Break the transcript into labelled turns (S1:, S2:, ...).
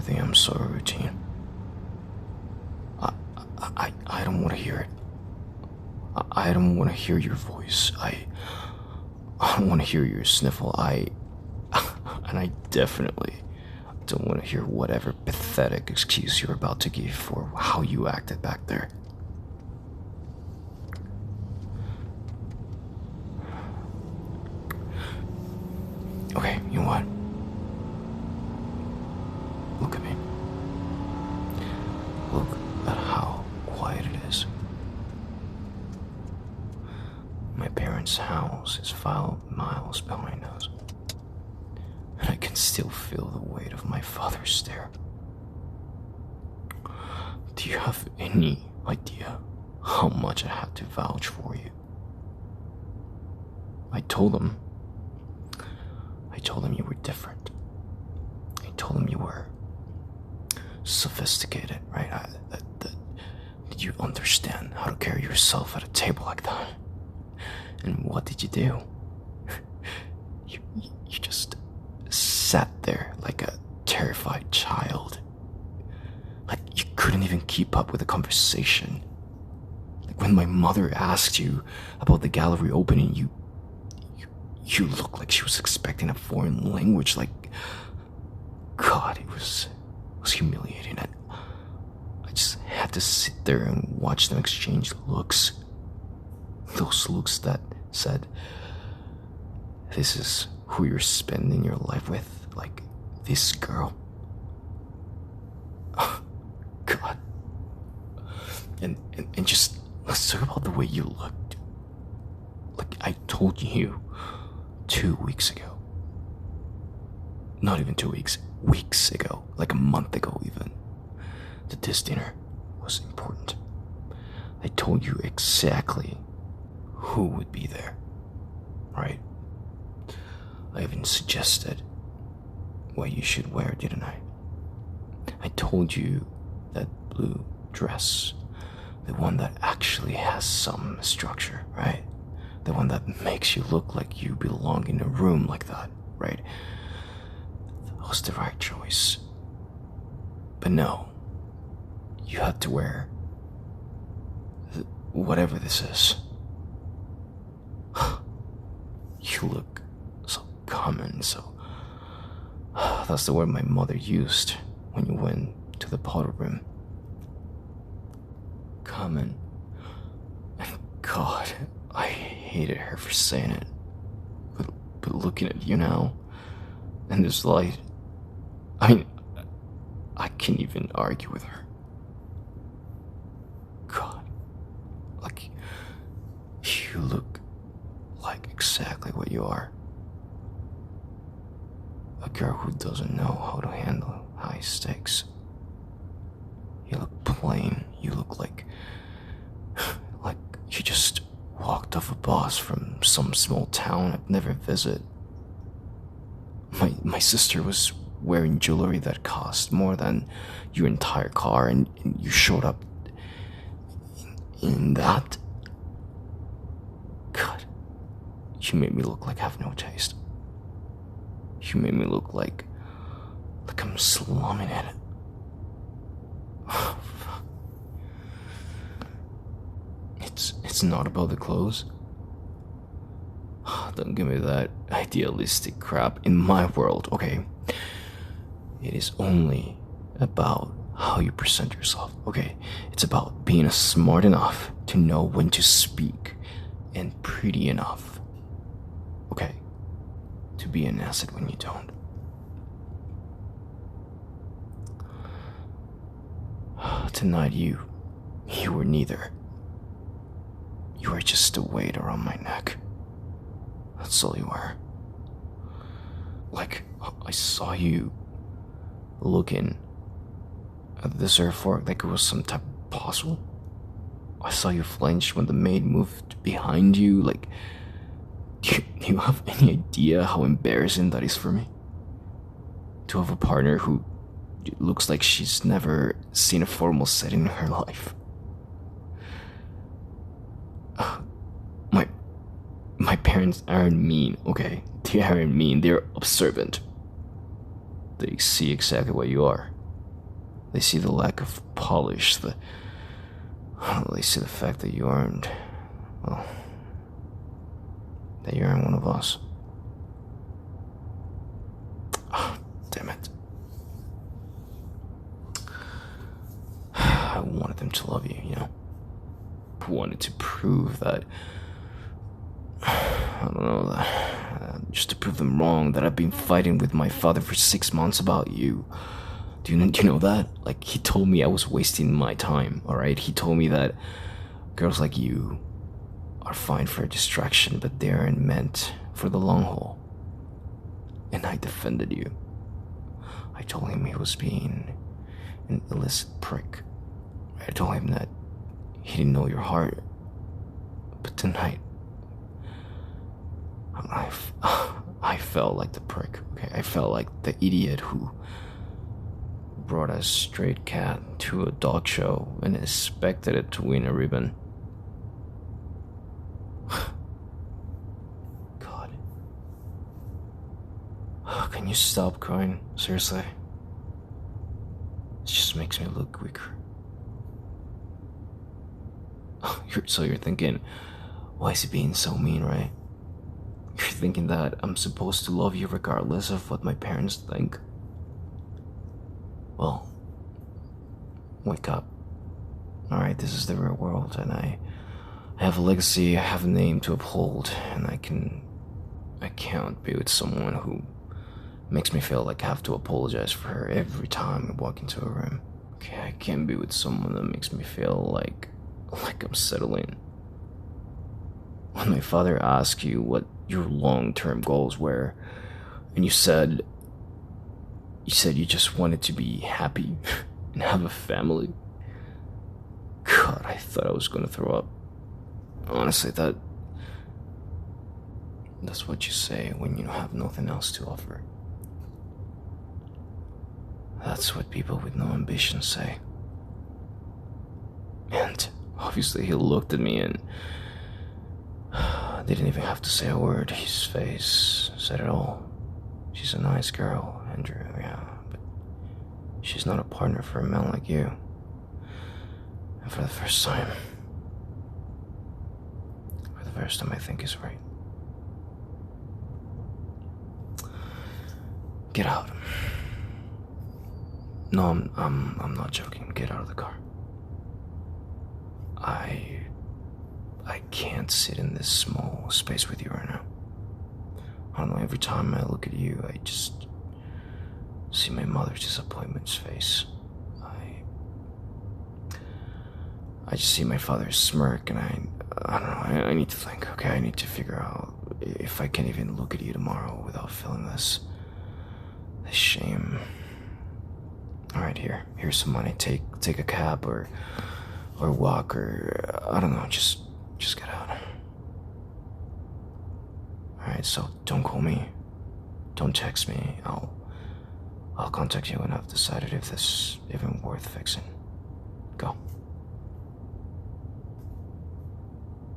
S1: everything I'm so routine. I don't want to hear it. I don't want to hear your voice. I don't want to hear your sniffle. And I definitely don't want to hear whatever pathetic excuse you're about to give for how you acted back there. Okay, you know what? Look at me. Look at how quiet it is. My parents' house is 5 miles behind us, and I can still feel the weight of my father's stare. Do you have any idea how much I had to vouch for you? I told him you were different. I told him you were sophisticated, right? Did you understand how to carry yourself at a table like that? And what did you do? You just sat there like a terrified child. Like you couldn't even keep up with the conversation. Like when my mother asked you about the gallery opening, you looked like she was expecting a foreign language. Like, God, it was humiliating. I just had to sit there and watch them exchange looks. Those looks that said, this is who you're spending your life with, like this girl. God. And just, let's talk about the way you looked. Like I told you 2 weeks ago. Not even 2 weeks, weeks ago, like a month ago even, that this dinner was important. I told you exactly who would be there, right? I even suggested what you should wear, didn't I? I told you that blue dress, the one that actually has some structure, right? The one that makes you look like you belong in a room like that, right? That was the right choice. But no, you had to wear whatever this is. You look so common, so... That's the word my mother used when you went to the powder room. Common. And God, I hated her for saying it. But looking at you now, in this light, I mean, I can't even argue with her. God, like, you look like exactly what you are. A girl who doesn't know how to handle high stakes. You look plain. You look like you just walked off a bus from some small town I'd never visit. My sister was wearing jewelry that cost more than your entire car, and you showed up in that. God, you made me look like I have no taste. You made me look like I'm slumming it. It's not about the clothes. Don't give me that idealistic crap in my world, okay? It is only about how you present yourself, okay? It's about being smart enough to know when to speak and pretty enough, okay, to be an asset when you don't. Tonight you were neither. You were just a weight around my neck. That's all you were. Like, I saw you looking at the dessert fork like it was some type of puzzle. I saw you flinch when the maid moved behind you. Like, do you have any idea how embarrassing that is for me? To have a partner who looks like she's never seen a formal setting in her life. My parents aren't mean, okay? They aren't mean, they're observant. They see exactly what you are. They see the lack of polish, they see the fact that you aren't, well, that you aren't one of us. Oh, damn it. I wanted them to love you, you know? I wanted to prove that, I don't know, just to prove them wrong, that I've been fighting with my father for 6 months about you. Do you know that? Like, he told me I was wasting my time, alright? He told me that girls like you are fine for a distraction, but they aren't meant for the long haul. And I defended you. I told him he was being an illicit prick. I told him that he didn't know your heart. But tonight, I felt like the prick, okay? I felt like the idiot who brought a stray cat to a dog show and expected it to win a ribbon. God. Can you stop crying? Seriously? It just makes me look weaker. So you're thinking, why is he being so mean, right? You're thinking that I'm supposed to love you regardless of what my parents think? Well, wake up. Alright, this is the real world, and I have a legacy, I have a name to uphold, and I can't be with someone who makes me feel like I have to apologize for her every time I walk into a room. Okay, I can't be with someone that makes me feel like I'm settling. When my father asked you what your long-term goals were, and you said you just wanted to be happy and have a family. God, I thought I was gonna throw up. Honestly, that's what you say when you have nothing else to offer. That's what people with no ambition say. And obviously he looked at me and didn't even have to say a word. His face said it all. She's a nice girl, Andrew, yeah, but she's not a partner for a man like you. And for the first time, I think is right. Get out. No, I'm not joking. Get out of the car. I can't sit in this small space with you right now. I don't know, every time I look at you, I just see my mother's disappointment's face. I just see my father's smirk, and I don't know, I need to think, okay? I need to figure out if I can even look at you tomorrow without feeling this shame. Alright, here's some money. Take a cab or walk, or I don't know, just get out. Alright, so don't call me. Don't text me. I'll contact you when I've decided if this is even worth fixing.